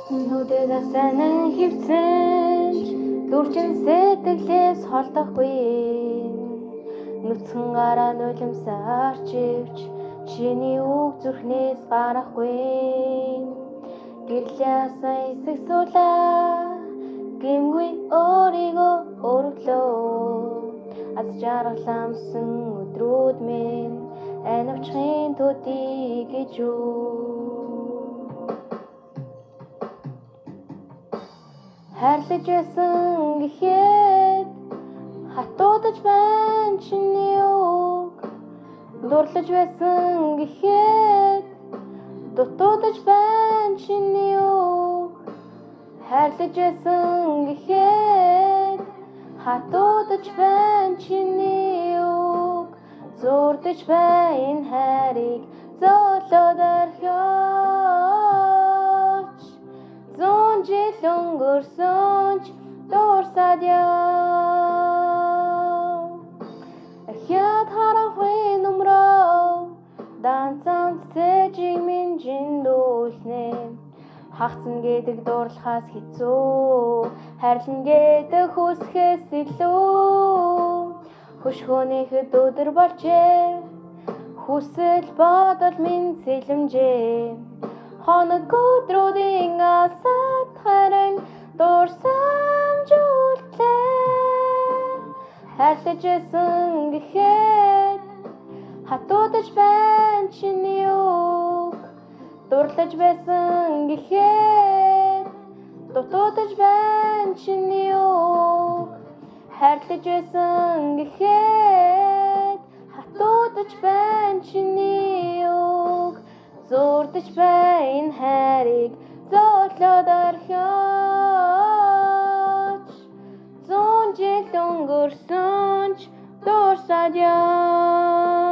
Нүдээ сайн хөвцөнч дүржин сэтгэлээс холдохгүй нүцгэн гараа нулимсаарч ивч чиний үг зүрхнээс гарахгүй гэрлээсэн эсэх суулаа гимгүй өөрийгөө өргөлөө аз жаргаламсан өдрүүд минь анивчхын төдий гэж хайрлаж байсан гэхэд хатуудаж байна чиний үг дурлаж байсан гэхэд дутуудаж байна чиний үг хайрлаж байсан гэхэд хатуудаж байна чиний үг зурдаж байна хайрыг зөөлөд орхиоч зүүн жил өнгөрсөнч дуурсаад яв ахяд харахгүй нумроо данцан цэжиг минь жиндүүлнэ хагцна гэдэг дуурлахаас хэцүү хайрлна гэдэг хүсэхээс илүү хөшгөөнийхэд өдөр болжээ хүсэл бодол минь сэлэмжээ хоног өдрүүдийн алсад харин дурсамжууллаа хайрлаж байсан гэхэд хатуудаж байна чиний үг дурлаж байсан гэхэд дутуудаж байна чиний үг хайрлаж байсан гэхэд хатуудаж байна чиний үг зурдаж байна хайрыг зөөлөд орхиоч зүүн жил өнгөрсөнч дуурсаад яв